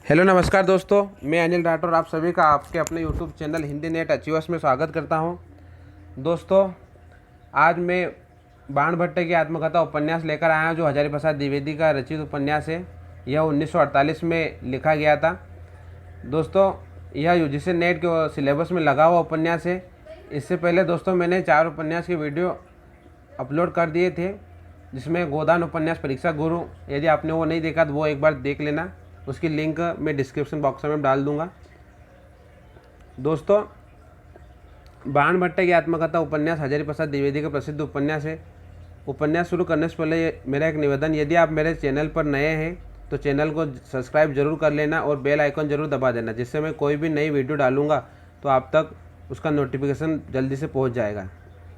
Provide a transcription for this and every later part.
Hello नमस्कार दोस्तों, मैं अनिल राठौर आप सभी का आपके अपने YouTube channel Hindi net achievers में स्वागत करता हूं। दोस्तों, आज मैं बाणभट्ट की आत्मकथा उपन्यास लेकर आया हूं जो हजारी प्रसाद द्विवेदी का रचित उपन्यास है। यह 1948 में लिखा गया था। दोस्तों, यह यूजीसी नेट के सिलेबस में लगा हुआ उपन्यास है। इससे पहले दोस्तों मैंने 4 उपन्यास के वीडियो अपलोड कर दिए थे, जिसमें गोदान उपन्यास परीक्षा गुरु, यदि आपने वो नहीं देखा तो वो एक बार देख लेना। उसकी लिंक मैं डिस्क्रिप्शन बॉक्स में डाल दूंगा। दोस्तों, बाणभट्ट की आत्मकथा उपन्यास हजारी प्रसाद द्विवेदी का प्रसिद्ध उपन्यास है। उपन्यास शुरू करने से पहले मेरा एक निवेदन, यदि आप मेरे चैनल पर नए हैं तो चैनल को सब्सक्राइब जरूर कर लेना और बेल आइकन जरूर दबा देना, जिससे मैं कोई भी नई वीडियो डालूंगा तो आप तक उसका नोटिफिकेशन जल्दी से पहुंच जाएगा।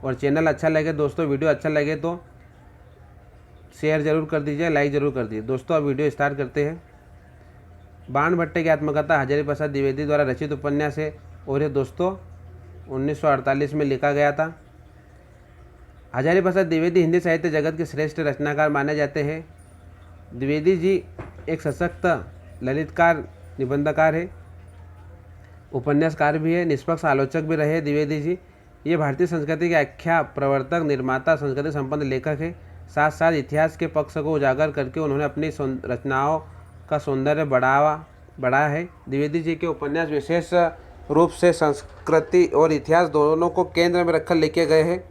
और चैनल अच्छा लगे दोस्तों, वीडियो अच्छा लगे तो शेयर जरूर कर दीजिए, लाइक जरूर कर दीजिए। दोस्तों, अब वीडियो स्टार्ट करते हैं। बाणभट्ट की आत्मकथा हजारी प्रसाद द्विवेदी द्वारा रचित उपन्यास है और ये दोस्तों 1948 में लिखा गया था। हजारी प्रसाद द्विवेदी हिंदी साहित्य जगत के श्रेष्ठ रचनाकार माने जाते हैं। द्विवेदी जी एक सशक्त ललितकार निबंधकार है, उपन्यासकार भी है, निष्पक्ष आलोचक भी रहे। द्विवेदी जी ये भारतीय संस्कृति के आख्या प्रवर्तक, निर्माता, संस्कृति संपन्न लेखक है। साथ साथ इतिहास के पक्ष को उजागर करके उन्होंने अपनी रचनाओं का सौंदर्य बढ़ाया है। द्विवेदी जी के उपन्यास विशेष रूप से संस्कृति और इतिहास दोनों को केंद्र में रखकर लिखे गए हैं।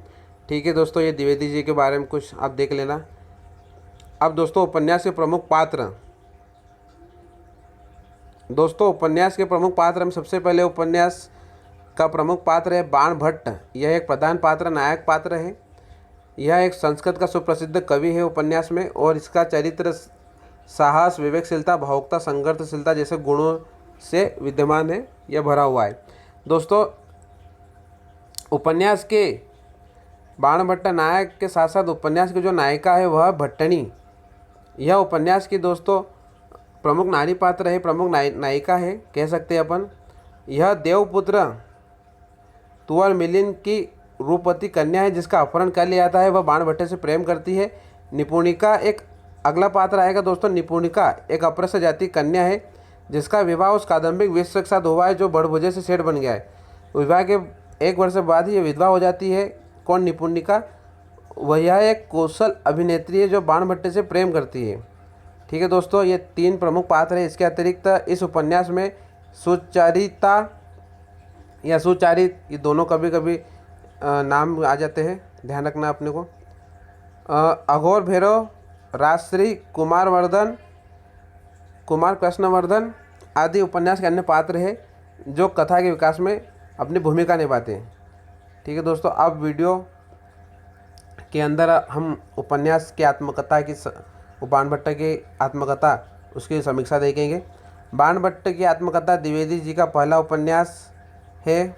ठीक है दोस्तों, ये द्विवेदी जी के बारे में कुछ आप देख लेना। अब दोस्तों, उपन्यास के प्रमुख पात्र। दोस्तों, उपन्यास के प्रमुख पात्र में सबसे पहले उपन्यास का प्रमुख पात्र है बाणभट्ट। यह एक प्रधान पात्र, नायक पात्र है। यह एक संस्कृत का सुप्रसिद्ध कवि है उपन्यास में, और इसका चरित्र साहस, विवेकशीलता, भावुकता, संघर्षशीलता जैसे गुणों से विद्यमान है, यह भरा हुआ है। दोस्तों, उपन्यास के बाणभट्ट नायक के साथ साथ उपन्यास की जो नायिका है वह भट्टनी। यह उपन्यास की दोस्तों प्रमुख नारी पात्र है, प्रमुख नायिका है कह सकते हैं अपन। यह देवपुत्र तुवर मिलिंद की रूपवती कन्या है, जिसका अपहरण कर लिया जाता है। वह बाणभट्ट से प्रेम करती है। निपुणिका एक अगला पात्र आएगा दोस्तों। निपुणिका एक अप्रसर जाति कन्या है, जिसका विवाह उस कादम्बिक विश्व के साथ हुआ है जो बड़भुजे से सेठ बन गया है। विवाह के 1 वर्ष बाद ही ये विधवा हो जाती है। कौन? निपुणिका। वह एक कौशल अभिनेत्री है जो बाणभट्ट से प्रेम करती है। ठीक है दोस्तों, ये 3 प्रमुख पात्र है। इसके अतिरिक्त इस उपन्यास में सुचारिता या सुचारित, ये दोनों कभी कभी नाम आ जाते हैं, ध्यान रखना अपने को। अघोर भैरव, राजश्री, कुमारवर्धन, कुमार कृष्णवर्धन आदि उपन्यास के अन्य पात्र हैं जो कथा के विकास में अपनी भूमिका निभाते हैं। ठीक है दोस्तों, अब वीडियो के अंदर हम उपन्यास की आत्मकथा की बाणभट्ट की आत्मकथा उसकी समीक्षा देखेंगे। बाणभट्ट की आत्मकथा द्विवेदी जी का पहला उपन्यास है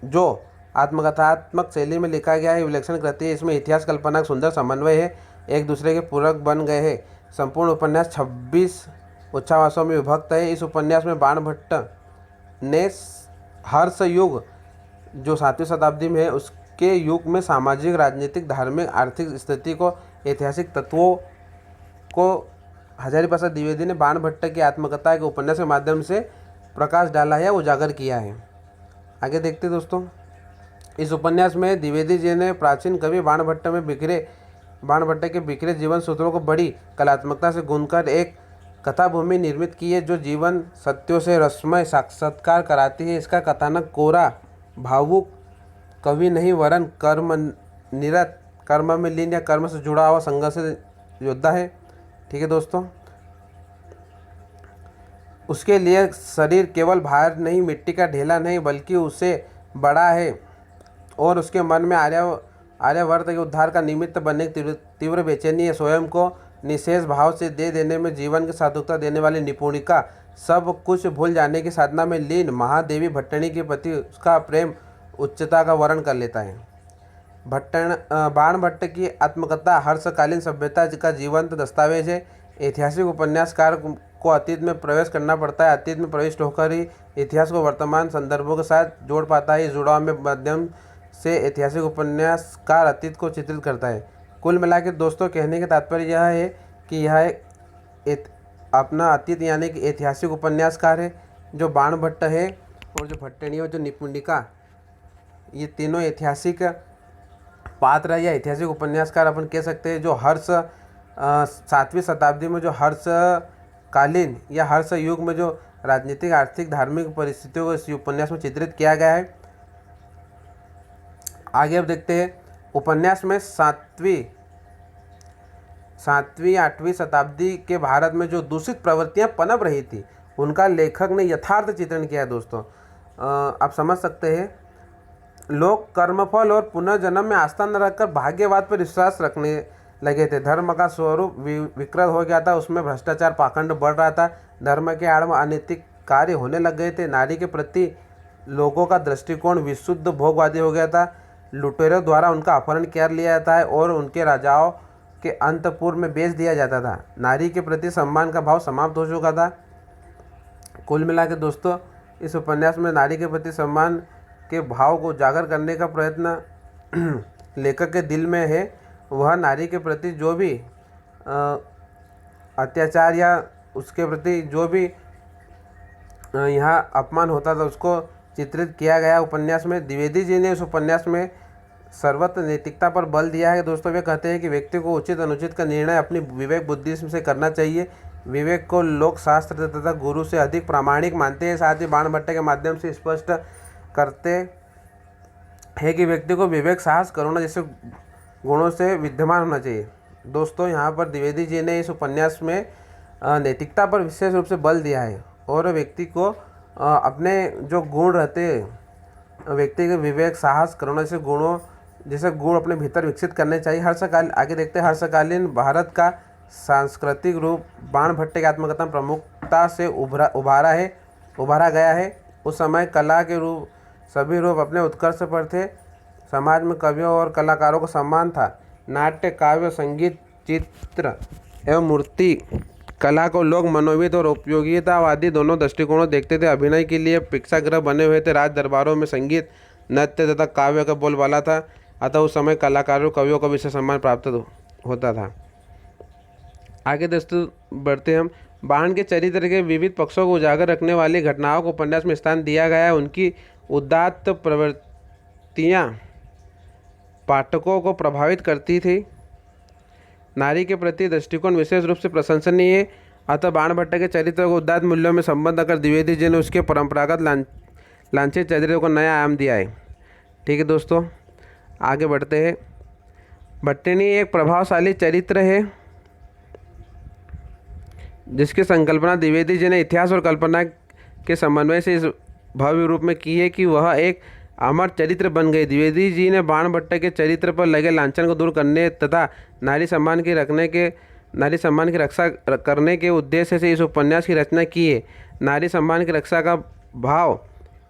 जो आत्मकथात्मक शैली में लिखा गया है। विलक्षण कृति है। इसमें इतिहास कल्पना का सुंदर समन्वय है, एक दूसरे के पूरक बन गए हैं। संपूर्ण उपन्यास 26 उच्छावासों में विभक्त है। इस उपन्यास में बाणभट्ट ने हर्ष युग जो 7वीं शताब्दी में है उसके युग में सामाजिक, राजनीतिक, धार्मिक, आर्थिक स्थिति को, ऐतिहासिक तत्वों को हजारी प्रसाद द्विवेदी ने बाणभट्ट की आत्मकथा के उपन्यास के माध्यम से प्रकाश डाला है, उजागर किया है। आगे देखते दोस्तों, इस उपन्यास में द्विवेदी जी ने प्राचीन कवि बाणभट्ट के बिखरे जीवन सूत्रों को बड़ी कलात्मकता से गूंथकर एक कथाभूमि निर्मित की है जो जीवन सत्यों से रसमय साक्षात्कार कराती है। इसका कथानक कोरा, भावुक कवि नहीं वरन कर्म निरत, कर्म में लीन या कर्म से जुड़ा हुआ संघर्ष योद्धा है। ठीक है दोस्तों, उसके लिए शरीर केवल भार नहीं, मिट्टी का ढेला नहीं, बल्कि उससे बड़ा है, और उसके मन में आर्यावर्त के उद्धार का निमित्त बनने की तीव्र बेचैनी है। स्वयं को निशेष भाव से दे देने में जीवन की सार्थकता देने वाली निपुणिका सब कुछ भूल जाने की साधना में लीन महादेवी भट्टनी के प्रति उसका प्रेम उच्चता का वर्ण कर लेता है। बाणभट्ट की आत्मकथा हर्षकालीन सभ्यता का जीवंत दस्तावेज है। ऐतिहासिक उपन्यासकार को अतीत में प्रवेश करना पड़ता है। अतीत में प्रविष्ट होकर ही इतिहास को वर्तमान संदर्भों के साथ जोड़ पाता है। इस जुड़ाव में माध्यम से ऐतिहासिक उपन्यासकार अतीत को चित्रित करता है। कुल मिलाकर दोस्तों, कहने का तात्पर्य यह है कि यह अपना अतीत यानी कि ऐतिहासिक उपन्यासकार है। जो बाणभट्ट है और जो भट्टनी और जो निपुणिका, ये तीनों ऐतिहासिक पात्र है या ऐतिहासिक उपन्यासकार अपन कह सकते हैं। जो हर्ष 7वीं शताब्दी में जो हर्षकालीन या हर्ष युग में जो राजनीतिक, आर्थिक, धार्मिक परिस्थितियों को इस उपन्यास में चित्रित किया गया है। आगे अब देखते हैं उपन्यास में 7वीं 8वीं शताब्दी के भारत में जो दूषित प्रवृत्तियां पनप रही थी, उनका लेखक ने यथार्थ चित्रण किया है। दोस्तों आप समझ सकते हैं, लोग कर्मफल और पुनर्जन्म में आस्था न रखकर भाग्यवाद पर विश्वास रखने लगे थे। धर्म का स्वरूप विकृत हो गया था, उसमें भ्रष्टाचार, पाखंड बढ़ रहा था, धर्म के आड़ में अनैतिक कार्य होने लग गए थे। नारी के प्रति लोगों का दृष्टिकोण विशुद्ध भोगवादी हो गया था। लुटेरों द्वारा उनका अपहरण कर लिया जाता है और उनके राजाओं के अंतपुर में बेच दिया जाता था। नारी के प्रति सम्मान का भाव समाप्त हो चुका था। कुल मिला के दोस्तों, इस उपन्यास में नारी के प्रति सम्मान के भाव को उजागर करने का प्रयत्न लेखक के दिल में है। वह नारी के प्रति जो भी अत्याचार या उसके प्रति जो भी यहाँ अपमान होता था, उसको चित्रित किया गया उपन्यास में। द्विवेदी जी ने इस उपन्यास में सर्वत्र नैतिकता पर बल दिया है। दोस्तों वे कहते हैं कि व्यक्ति को उचित अनुचित का निर्णय अपनी विवेक बुद्धि से करना चाहिए। विवेक को लोक शास्त्र तथा गुरु से अधिक प्रामाणिक मानते हैं। साथ ही बाणभट्ट के माध्यम से स्पष्ट करते हैं कि व्यक्ति को विवेक, साहस, करुणा जैसे गुणों से विद्यमान होना चाहिए। दोस्तों यहाँ पर द्विवेदी जी ने इस उपन्यास में नैतिकता पर विशेष रूप से बल दिया है और व्यक्ति को अपने जो गुण रहते हैं, व्यक्ति के विवेक, साहस, करुणा जैसे गुण अपने भीतर विकसित करने चाहिए। आगे देखते हैं हर्षकालीन भारत का सांस्कृतिक रूप बाणभट्ट की आत्मकथा प्रमुखता से उभारा गया है। उस समय कला के सभी रूप अपने उत्कर्ष पर थे। समाज में कवियों और कलाकारों को सम्मान था। नाट्य, काव्य, संगीत, चित्र एवं मूर्ति कला को लोग मनोविद और उपयोगितावादी दोनों दृष्टिकोणों देखते थे। अभिनय के लिए प्रेक्षागृह बने हुए थे। राज दरबारों में संगीत, नृत्य तथा काव्य का बोलबाला था। अतः उस समय कलाकारों, कवियों को विशेष सम्मान प्राप्त होता था। आगे दोस्तों बढ़ते हम। बाण के चरित्र के विविध पक्षों को उजागर रखने वाली घटनाओं को उपन्यास में स्थान दिया गया है। उनकी उदात्त प्रवृत्तियाँ पाठकों को प्रभावित करती थी। नारी के प्रति दृष्टिकोण विशेष रूप से प्रशंसनीय है। अतः बाणभट्ट के चरित्र को उदात्त मूल्यों में संबद्ध कर द्विवेदी जी ने उसके परंपरागत लांछित चरित्र को नया आयाम दिया है। ठीक है दोस्तों, आगे बढ़ते हैं। भट्टनी एक प्रभावशाली चरित्र है जिसकी संकल्पना द्विवेदी जी ने इतिहास और कल्पना के समन्वय से इस भव्य रूप में की है कि वह एक अमर चरित्र बन गई। द्विवेदी जी ने बाणभट्ट के चरित्र पर लगे लांछन को दूर करने तथा नारी सम्मान की रक्षा करने के उद्देश्य से इस उपन्यास की रचना की है। नारी सम्मान की रक्षा का भाव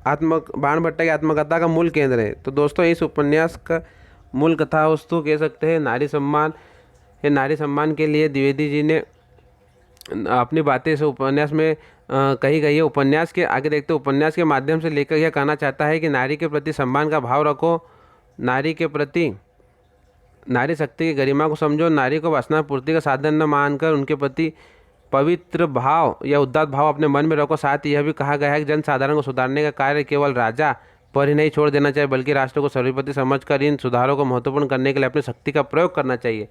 बाणभट्ट की आत्मकथा का मूल केंद्र है। तो दोस्तों इस उपन्यास का मूल कथा वस्तु कह सकते हैं नारी सम्मान है। नारी सम्मान के लिए द्विवेदी जी ने अपनी बातें इस उपन्यास में कही गई है। उपन्यास के आगे देखते हैं। उपन्यास के माध्यम से लेखक यह कहना चाहता है कि नारी के प्रति सम्मान का भाव रखो, नारी शक्ति की गरिमा को समझो, नारी को वासना पूर्ति का साधन न मानकर उनके प्रति पवित्र भाव या उदात्त भाव अपने मन में रखो। साथ ही यह भी कहा गया है कि जनसाधारण को सुधारने का कार्य केवल राजा पर ही नहीं छोड़ देना चाहिए, बल्कि राष्ट्र को सर्वोपरि समझकर इन सुधारों को महत्वपूर्ण करने के लिए अपनी शक्ति का प्रयोग करना चाहिए।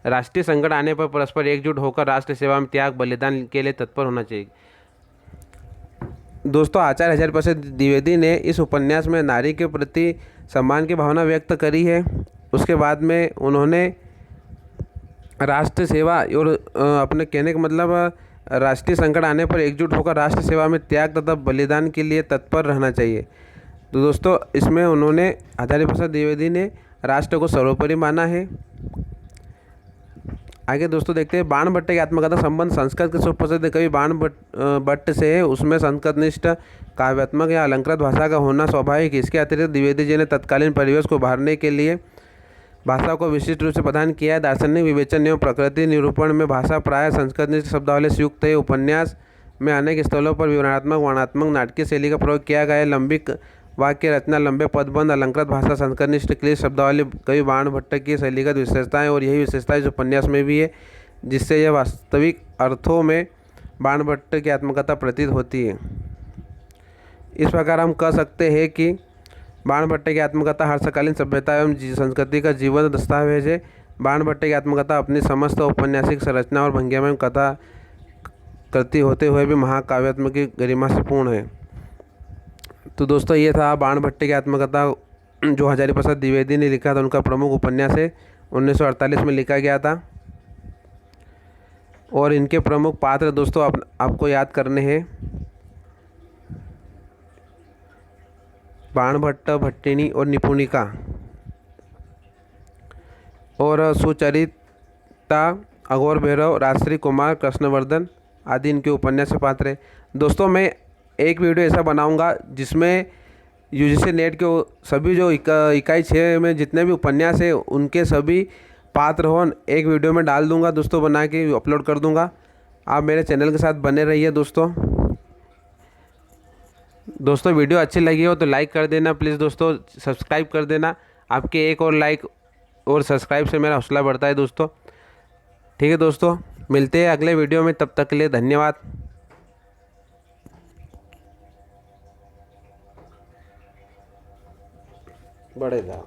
राष्ट्रीय संकट आने पर परस्पर एकजुट होकर राष्ट्र सेवा में त्याग, बलिदान के लिए तत्पर होना चाहिए। दोस्तों आचार्य हजारीप्रसाद द्विवेदी ने इस उपन्यास में नारी के प्रति सम्मान की भावना व्यक्त करी है। उसके बाद में उन्होंने राष्ट्र सेवा और अपने कहने का मतलब राष्ट्रीय संकट आने पर एकजुट होकर राष्ट्र सेवा में त्याग तथा बलिदान के लिए तत्पर रहना चाहिए। तो दोस्तों इसमें उन्होंने हजारीप्रसाद द्विवेदी ने राष्ट्र को सर्वोपरि माना है। आगे दोस्तों देखते हैं। बाणभट्ट की आत्मकथा संबंध संस्कृत के सुप्रसिद्ध कवि बाणभट्ट से है। उसमें संस्कृतनिष्ठ, काव्यात्मक या अलंकृत भाषा का होना स्वाभाविक है। इसके अतिरिक्त द्विवेदी जी ने तत्कालीन परिवेश को उभारने के लिए भाषा को विशिष्ट रूप से प्रदान किया है। दार्शनिक विवेचन एवं प्रकृति निरूपण में भाषा प्रायः संस्कृतनिष्ठ शब्दावली से युक्त है। उपन्यास में अनेक स्थलों पर विवरणात्मक, वर्णनात्मक, नाटकीय शैली का प्रयोग किया गया है। लंबी वाक्य रचना, लंबे पदबंध, अलंकृत भाषा, संस्कृतनिष्ठ क्लिष्ट शब्दावली कवि बाणभट्ट की शैलीगत विशेषताएं और यही विशेषता इस उपन्यास में भी है, जिससे यह वास्तविक अर्थों में बाणभट्ट की आत्मकथा प्रतीत होती है। इस प्रकार हम कह सकते हैं कि बाणभट्ट की आत्मकथा हर्षकालीन सभ्यता एवं संस्कृति का जीवंत दस्तावेज है। बाणभट्ट की आत्मकथा अपनी समस्त औपन्यासिक संरचना और भंगिमा कथा करती होते हुए भी महाकाव्यात्मक की गरिमा से पूर्ण है। तो दोस्तों ये था बाणभट्ट की आत्मकथा जो हजारी प्रसाद द्विवेदी ने लिखा था। उनका प्रमुख उपन्यास है, 1948 में लिखा गया था। और इनके प्रमुख पात्र दोस्तों आपको याद करने हैं। बाणभट्ट, भट्टिनी और निपुणिका और सुचरिता, अघोर भैरव, राजश्री कुमार, कृष्णवर्धन आदि इनके उपन्यास के पात्र हैं। दोस्तों मैं एक वीडियो ऐसा बनाऊंगा जिसमें यूजीसी नेट के सभी जो इकाई 6 में जितने भी उपन्यास है उनके सभी पात्र हों एक वीडियो में डाल दूंगा दोस्तों, बना के अपलोड कर दूंगा। आप मेरे चैनल के साथ बने रहिए दोस्तों। वीडियो अच्छी लगी हो तो लाइक कर देना प्लीज़ दोस्तों, सब्सक्राइब कर देना। आपके एक और लाइक और सब्सक्राइब से मेरा हौसला बढ़ता है दोस्तों। ठीक है दोस्तों, मिलते हैं अगले वीडियो में, तब तक के लिए धन्यवाद। बढ़ेगा।